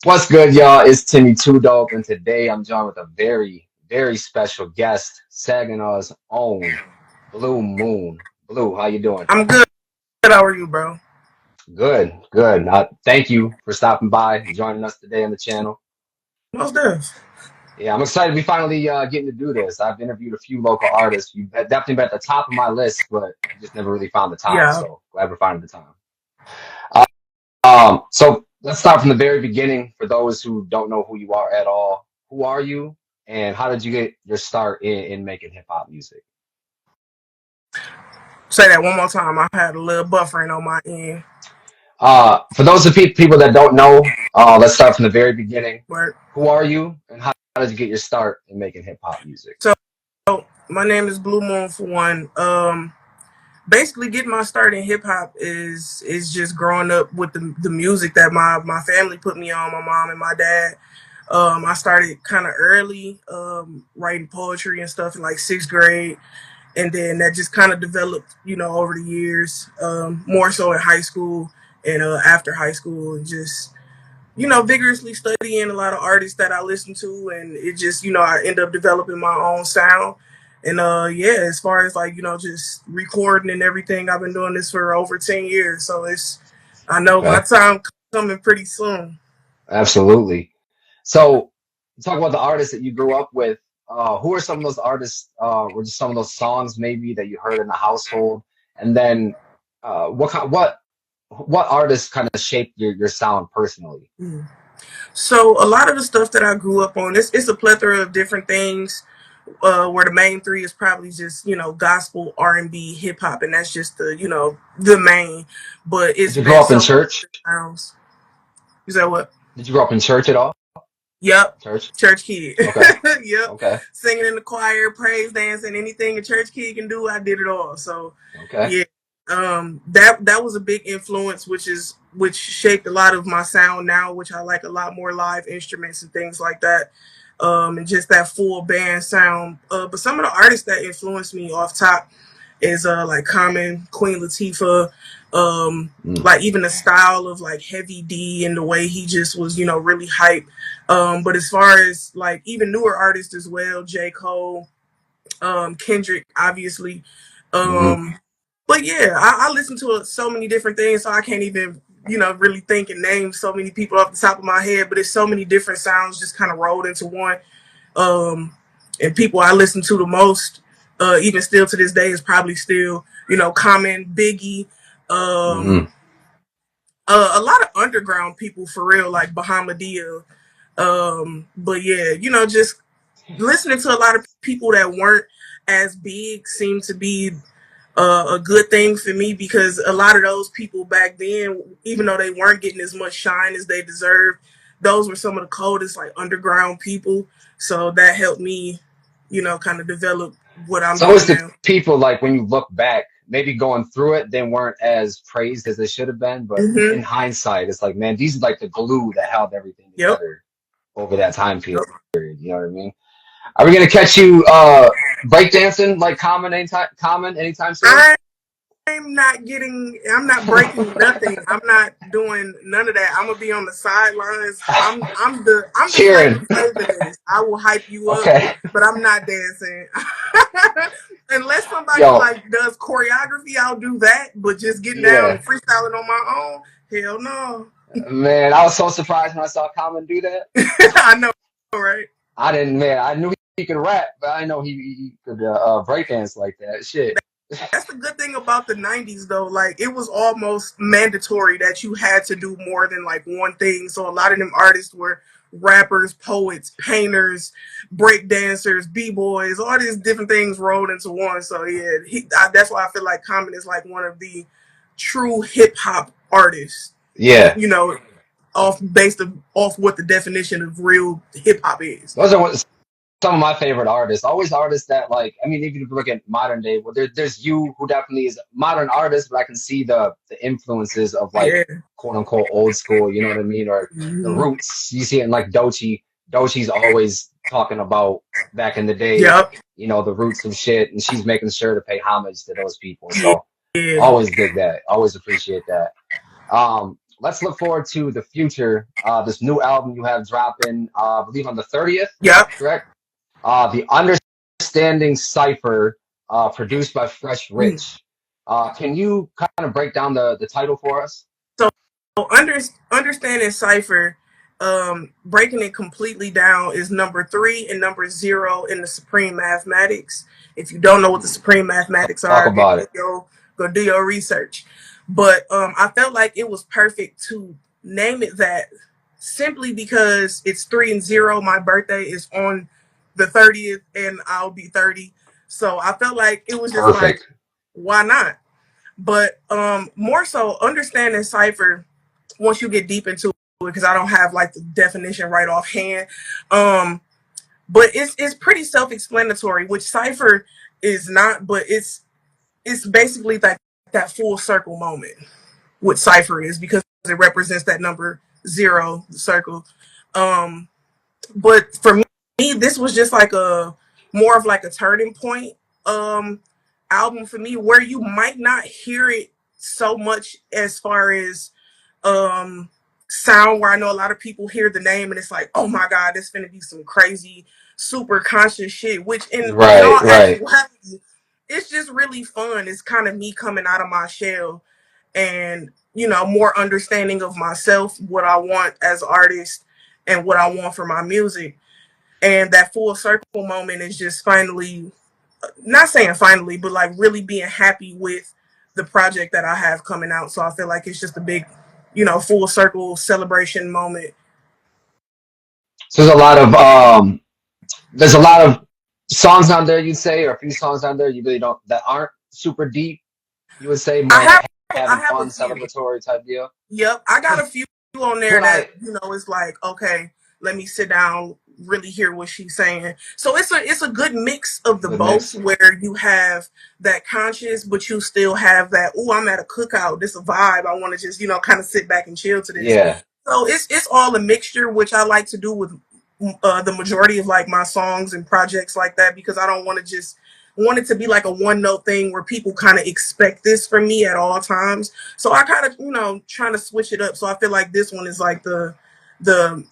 What's good, y'all? It's Timmy Two Dope, and today I'm joined with a very, very special guest, Saginaw's own Blue Moon. Blue, how you doing? I'm good. How are you, bro? Good, good. Thank you for stopping by and joining us today on the channel. Most deaf. Yeah, I'm excited we finally getting to do this. I've interviewed a few local artists. You've definitely been at the top of my list, but just never really found the time. Yeah. So glad we're finding the time. So let's start from the very beginning. For those who don't know who you are at all, who are you, and how did you get your start in making hip hop music? Say that one more time. I had a little buffering on my end. For those of people that don't know, let's start from the very beginning. But Who are you, and how did you get your start in making hip hop music? so my name is Blue Moon for one. Basically getting my start in hip hop is just growing up with the music that my family put me on, my mom and my dad. I started kind of early, writing poetry and stuff in like sixth grade. And then that just kind of developed, over the years, more so in high school and after high school, and just vigorously studying a lot of artists that I listen to, and it just I end up developing my own sound. And yeah, as far as like just recording and everything, I've been doing this for over 10 years, so I know my Okay, time coming pretty soon. absolutely. So, talk about the artists that you grew up with. Who are some of those artists? Were just some of those songs maybe that you heard in the household, and then what artists kind of shaped your sound personally? Mm. So a lot of the stuff that I grew up on, it's a plethora of different things. Where the main three is probably just gospel, R&B, hip hop, and that's just the main. But Did it's you grow been up in so many church? sounds. You said what? Did you grow up in church at all? Yep, Church? church kid. Okay. Yep, Okay. singing in the choir, praise dancing, anything a church kid can do, I did it all. So Okay. yeah, that was a big influence, which shaped a lot of my sound now, which I like a lot more live instruments and things like that. And just that full band sound. But some of the artists that influenced me off top is like Common, Queen Latifah, Mm. like even the style of like Heavy D and the way he just was, really hype. But as far as like even newer artists as well, J. Cole, Kendrick, obviously. Hmm. Um, but yeah, I listen to so many different things, so I can't even really think and name so many people off the top of my head. But it's so many different sounds just kind of rolled into one. Um, and people I listen to the most, even still to this day, is probably still Common, Biggie, Hmm. um, a lot of underground people for real, like Bahamadia. But yeah, just listening to a lot of people that weren't as big seemed to be a good thing for me, because a lot of those people back then, even though they weren't getting as much shine as they deserved, those were some of the coldest like underground people. So that helped me, kind of develop what I'm So always doing the now. people like when you look back, maybe going through it, they weren't as praised as they should have been. But in Mm-hmm. hindsight, it's like, man, these are like the glue that held everything Yep. together over that time period. Yep. You know what I mean? Are we gonna catch you breakdancing like common anytime soon? I'm not breaking nothing. I'm not doing none of that. I'm gonna be on the sidelines. I'm the type Cheering. to play for this. I will hype you up, Okay. but I'm not dancing. Unless somebody Yo, like does choreography, I'll do that. But just getting down yeah. and freestyling on my own, hell no. Man, I was so surprised when I saw Common do that. I know, right? I didn't, man. I knew he could rap, but I didn't know he could breakdance like that. Shit. That's the good thing about the 90s though. Like it was almost mandatory that you had to do more than like one thing. So a lot of them artists were rappers, poets, painters, break dancers, b-boys, all these different things rolled into one. So yeah, that's why I feel like Common is like one of the true hip hop artists. Yeah. You know, off what the definition of real hip hop is. Those are some of my favorite artists. Always artists that like, I mean, even if you look at modern day, well, there's you who definitely is a modern artist, but I can see the influences of like Yeah. quote unquote old school. You know what I mean? Or the Mm-hmm. roots. You see it in like Dochi. Dochi's always talking about back in the day. Yep. You know the roots of shit, and she's making sure to pay homage to those people. Yeah. So always dig that. Always appreciate that. let's look forward to the future. This new album you have dropping, I believe on the 30th, Yep. correct? The Understanding Cipher, produced by Fresh Rich. Can you kind of break down the title for us? So understanding cipher, breaking it completely down is number 3 and number 0 in the supreme mathematics. If you don't know what the supreme mathematics Talk are, about it. go do your research. But I felt like it was perfect to name it that simply because it's 3 and 0. My birthday is on the 30th and I'll be 30. So I felt like it was just like, Perfect. why not? But more so understanding cipher once you get deep into it, because I don't have like the definition right offhand. But it's pretty self-explanatory, which cipher is not, but it's basically that full circle moment. What cipher is, because it represents that number 0, the circle. Um, but for me, this was just like a more of like a turning point um album for me, where you might not hear it so much as far as um sound, where I know a lot of people hear the name and it's like, oh my god, this gonna be some crazy super conscious shit, which in Right, all right. actuality it's just really fun. It's kind of me coming out of my shell and more understanding of myself, what I want as an artist and what I want for my music. And that full circle moment is just finally, not saying finally, but like really being happy with the project that I have coming out. So I feel like it's just a big, full circle celebration moment. So there's a lot of songs on there you'd say, or a few songs on there you really don't that aren't super deep. You would say I more like have I having have a fun, few. celebratory type deal. Yep, I got Because a few on there when that I is like, okay, let me sit down, really hear what she's saying. So it's a good mix of the good both, mix, where you have that conscious, but you still have that. Oh, I'm at a cookout. This a vibe. I want to just kind of sit back and chill to this. yeah. So it's all a mixture, which I like to do with the majority of like my songs and projects like that, because I don't want to just want it to be like a one note thing where people kind of expect this from me at all times. So I kind of trying to switch it up. So I feel like this one is like the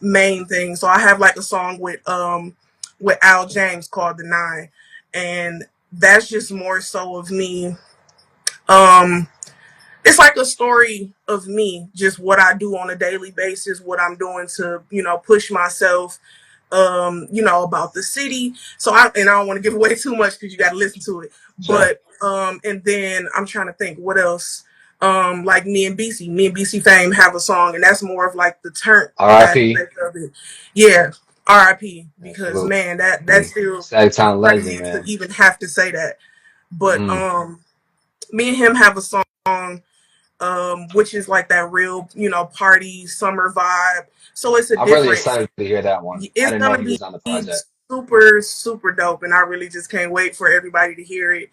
main thing. So I have like a song with Al James called The Nine, and that's just more so of me. Um, it's like a story of me, just what I do on a daily basis, what I'm doing to push myself, about the city. So I don't want to give away too much because you got to listen to it. Sure. But and then I'm trying to think what else. Like me and BC Fame have a song, and that's more of like the turn R.I.P. aspect of it. Yeah, R.I.P. Because Absolutely. man, that's still Sagtown legend, crazy to man. even have to say that. But Hmm. me and him have a song, which is like that real, party summer vibe. So it's a I'm really different. excited to hear that one. I It's didn't know gonna he be was on the project. super super dope, and I really just can't wait for everybody to hear it.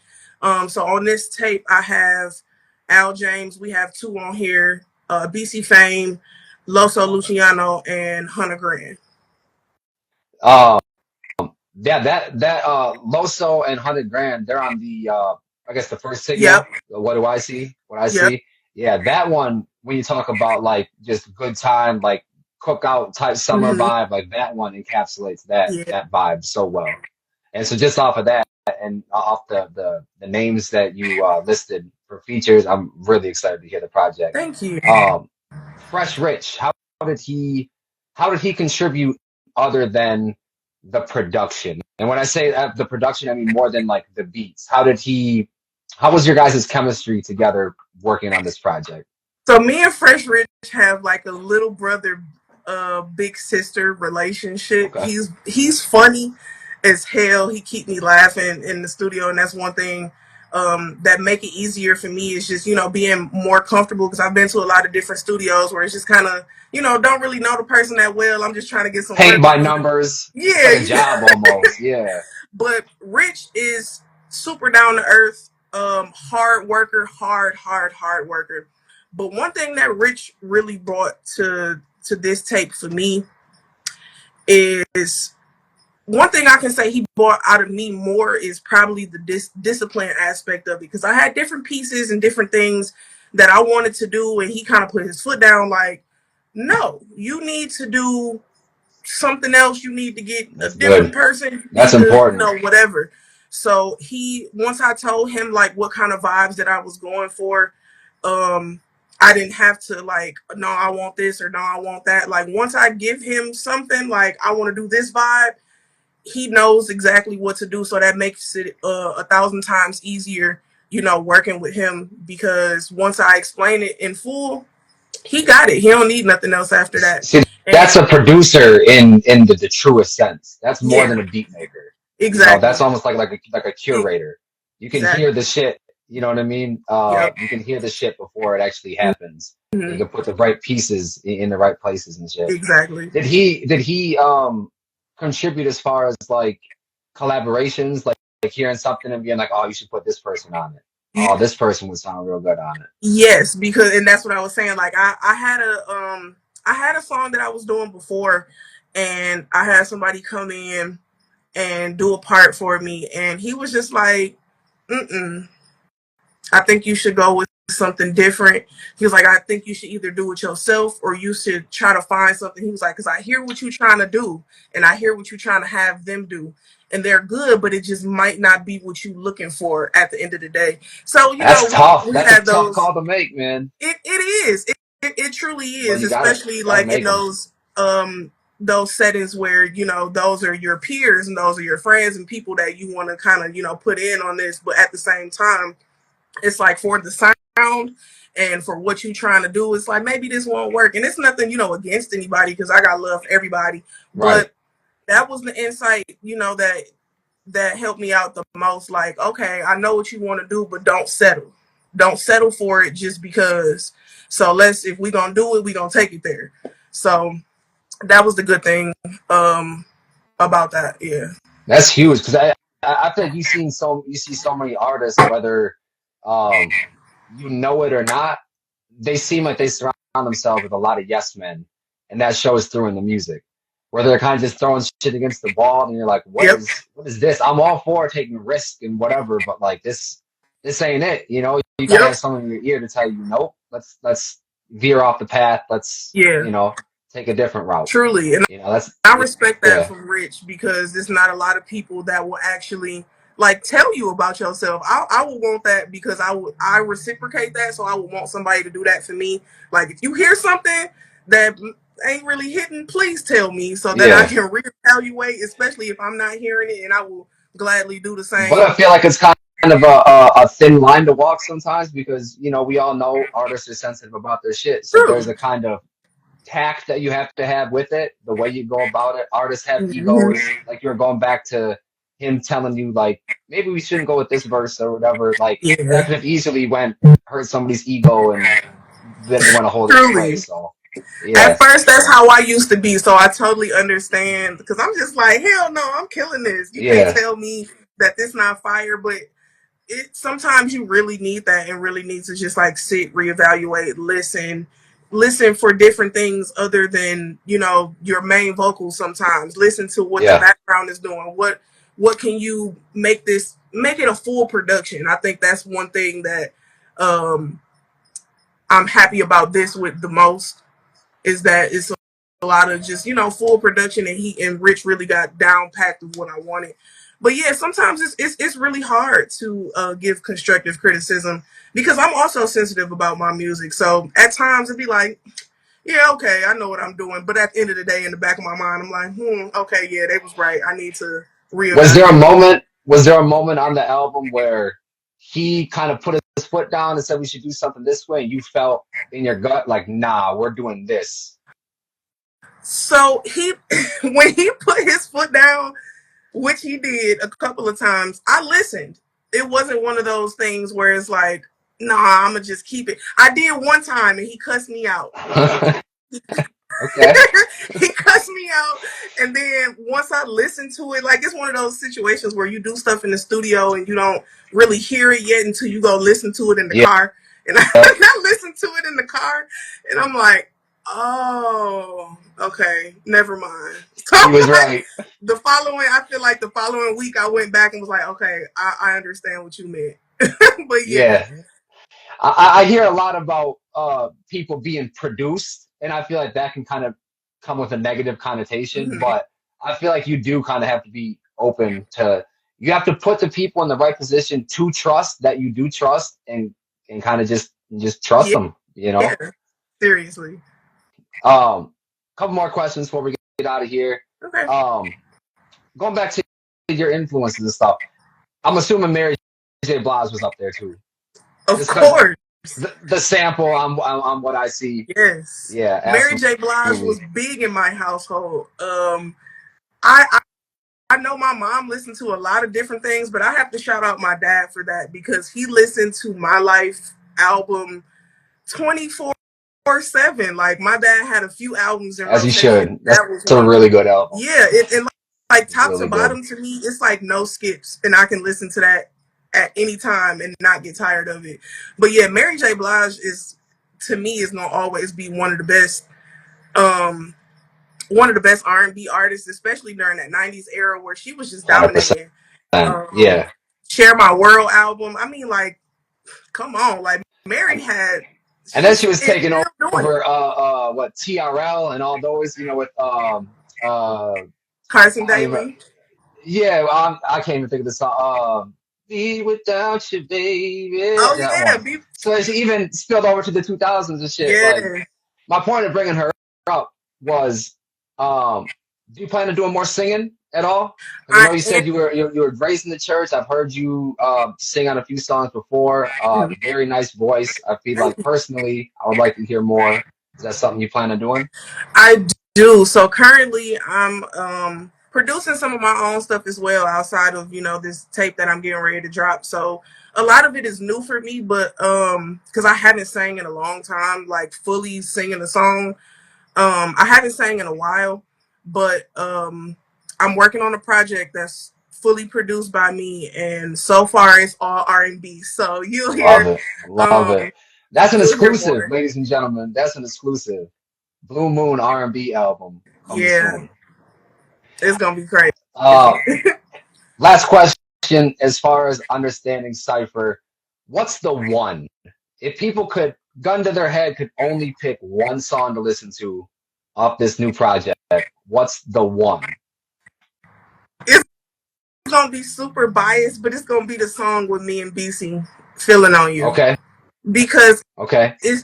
So on this tape, I have Al James. We have 2 on here: BC Fame, Loso Luciano, and Hunter Grand. Um, yeah, that Loso and 100 Grand, they're on the I guess the first Yep. signal. What do I see? What I Yep. see? Yeah, that one when you talk about like just good time, like cookout type summer Hmm. vibe, like that one encapsulates that Yeah. that vibe so well. And so just off of that and off the names that you listed for features, I'm really excited to hear the project. Thank you. Um, Fresh Rich, did he how did he contribute other than the production? And when I say the production, I mean more than like the beats. How was your guys' chemistry together working on this project? So me and Fresh Rich have like a little brother, big sister relationship. Okay. He's funny as hell. He keep me laughing in the studio, and that's one thing that make it easier for me, is just being more comfortable, because I've been to a lot of different studios where it's just kind of don't really know the person that well. I'm just trying to get some Paint work by done. numbers. It's like a Yeah, job almost. Yeah. but Rich is super down to earth, hard worker, hard worker. But one thing that Rich really brought to this tape for me is, one thing I can say he brought out of me more is probably the discipline aspect of it, because I had different pieces and different things that I wanted to do, and he kind of put his foot down, like, no, you need to do something else. You need to get a That's different good. person. You That's need to, important. whatever. So once I told him like what kind of vibes that I was going for, I didn't have to like, no, I want this or no, I want that. Like once I give him something, like I want to do this vibe, he knows exactly what to do. So that makes it 1,000 times easier, working with him, because once I explain it in full, he got it. He don't need nothing else after that. See, that's And a producer in the truest sense. That's more yeah, than a beat maker. That's exactly. almost like a curator. You can hear Exactly. the shit. You know what I mean? Yep. You can hear the shit before it actually happens. You Mm-hmm. can put the right pieces in the right places and shit. Exactly. Did he contribute as far as like collaborations, like hearing something and being like, oh, you should put this person on it. Oh, this person would sound real good on it. Yes, because and that's what I was saying. Like I had a song that I was doing before, and I had somebody come in and do a part for me, and he was just like, "Mm-mm, I think you should go with something different." He was like, "I think you should either do it yourself or you should try to find something." He was like, "Because I hear what you're trying to do, and I hear what you're trying to have them do, and they're good, but it just might not be what you're looking for at the end of the day." So That's tough. we That's a had tough those. call to make, man. It is. It truly But is, you gotta especially gotta like in make them. those settings where those are your peers and those are your friends and people that you want to kind of put in on this, but at the same time, it's like for the sound and for what you're trying to do, it's like maybe this won't work, and it's nothing against anybody, because I got love for everybody, Right. but that was the insight that helped me out the most. Like, okay, I know what you want to do, but don't settle for it just because. So if we're gonna do it, we're gonna take it there. So that was the good thing about that. Yeah. That's huge because I feel like you see so many artists, whether um you know it or not, they seem like they surround themselves with a lot of yes men, and that shows through in the music. Where they're kind of just throwing shit against the wall, and you're like, Yep. what is this? I'm all for taking risk and whatever, but like this ain't it. You gotta Yep. have someone in your ear to tell you, nope, let's veer off the path. Let's Yeah. take a different route. Truly, and That's I respect that yeah, from Rich, because there's not a lot of people that will actually like tell you about yourself. I would want that, because I reciprocate that, so I would want somebody to do that for me. Like if you hear something that ain't really hitting, please tell me so that I yeah. can reevaluate, especially if I'm not hearing it, and I will gladly do the But I same. feel like it's kind of a thin line to walk sometimes because we all know artists are sensitive about their shit. So True. there's a kind of tact that you have to have with it, the way you go about it. Artists have Mm-hmm. egos. Like you're going back to him telling you like maybe we shouldn't go with this verse or whatever. Like that Yeah. could have easily hurt somebody's ego and didn't want to hold it in Truly. place. So At yes, first, that's how I used to be, so I totally understand. Because I'm just like, hell no, I'm killing this. You can't yeah, tell me that this not fire. But sometimes you really need that, and really need to just like sit, reevaluate, listen for different things other than your main vocals. Sometimes listen to what the yeah, background is doing. What can you make it a full production? I think that's one thing that um, I'm happy about this with the most, is that it's a lot of just full production, and he and Rich really got down packed of what I wanted. But yeah, sometimes it's really hard to give constructive criticism, because I'm also sensitive about my music. So at times it'd be like, yeah, okay, I know what I'm doing, but at the end of the day, in the back of my mind, I'm like, okay, yeah, they was right. I need to Was there a reevaluate. moment? Was there a moment on the album where he kind of put his foot down and said we should do something this way, and you felt in your gut like, nah, we're doing this? So he, when he put his foot down, which he did a couple of times, I listened. It wasn't one of those things where it's like, nah, I'm gonna just keep it. I did one time, and he cussed me out. Okay. He cussed me out, and then once I listened to it, like it's one of those situations where you do stuff in the studio and you don't really hear it yet until you go listen to it in the Yeah. car. And I listened to it in the car, and I'm like, oh, okay, never mind. So He was like right. I feel like the following week I went back and was like, okay, I understand what you meant. But yeah. Yeah. I hear a lot about people being produced, and I feel like that can kind of come with a negative connotation. Mhm. But I feel like you do kind of have to be open to. You have to put the people in the right position to trust that you do trust, and kind of just trust Yeah, them. You know. seriously. Couple more questions before we get out of here. Okay. Um, Going back to your influences and stuff. I'm assuming Mary J. Blige was up there too, Of just because course. the sample on what I see. Yes. Yeah, Mary J. Blige was absolutely. big in my household. I know my mom listened to a lot of different things, but I have to shout out my dad for that because he listened to My Life album 24/7. Like my dad had a few albums in As you rotation. should. That's That was a one of really them. good album. Yeah, and like top to Really good. bottom to me, it's like no skips, and I can listen to that at any time and not get tired of it. But yeah, Mary J. Blige is to me is gonna always be um one of the best R&B artists, especially during that 90s era where she was just 100%. dominating. Um, Yeah. Share My World album. I mean, like, come on, like Mary And, had and then she she was is taking still doing it. over what TRL and all those, with Carson I don't even, Daly. yeah, I can't even think of the song. Be without you, baby. Oh That yeah, one. So she even spilled over to the 2000s and shit. Like, yeah. my point of bringing her up was, do you plan on doing more singing at all? Because I know I you said you were raised in the church. I've heard you sing on a few songs before. am. Very nice voice. I feel Thank like you. personally, I would like to hear more. Is that something you plan on doing? I do. So currently, I'm producing some of my own stuff as well outside of this tape that I'm getting ready to drop. So a lot of it is new for me, but because I haven't sang in a long time, like fully singing a song. I haven't sang in a while, but I'm working on a project that's fully produced by me, and so far it's all R&B. So Love it. Love it. That's an you'll hear exclusive, more. ladies and gentlemen. That's an exclusive. Blue Moon R&B album coming Yeah, soon. it's gonna be crazy. Uh, Last question, as far as understanding Cypher, what's the one? If people could, gun to their head, could only pick one song to listen to off this new project, what's the one? It's gonna be super biased, but it's gonna be the song with me and BC, "Feeling on You," Okay, because okay. it's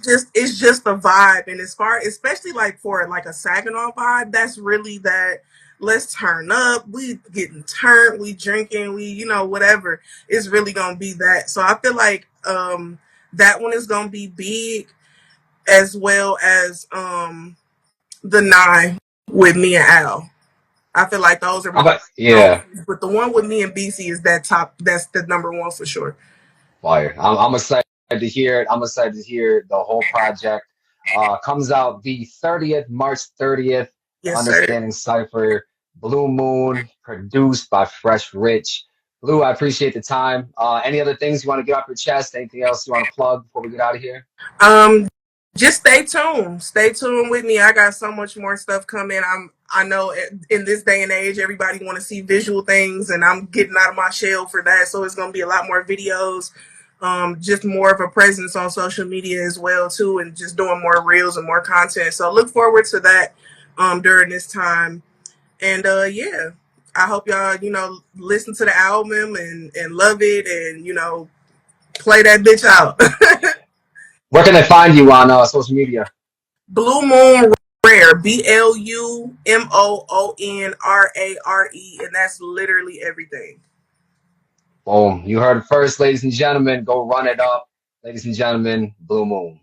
just a vibe. And as far, especially like for like a Saginaw vibe, that's really that. Let's turn up. We getting turned. We drinking. We whatever. It's really gonna be that. So I feel like that one is gonna be big, as well as the Nine with me and Al. I feel like those are my Yeah, songs, but the one with me and BC is that top. That's the number one for sure. fire. I'm excited to hear it. I'm excited to hear the whole project. Comes out the 30th, March 30th. Yes, sir. Understanding Cypher, Blue Moon, produced by Fresh Rich. Blue, I appreciate the time. Any other things you want to get off your chest? Anything else you want to plug before we get out of here? Um, just stay tuned. Stay tuned with me. I got so much more stuff coming. I know in this day and age, everybody want to see visual things, and I'm getting out of my shell for that. So it's gonna be a lot more videos. Just more of a presence on social media as well too, and just doing more reels and more content. So look forward to that during this time. And yeah, I hope y'all listen to the album and love it, and play that bitch out. Where can they find you on social media? Blue Moon Rare, BLUMOONRARE, and that's literally everything. Boom. You heard it first, ladies and gentlemen. Go run it up. Ladies and gentlemen, Blue Moon.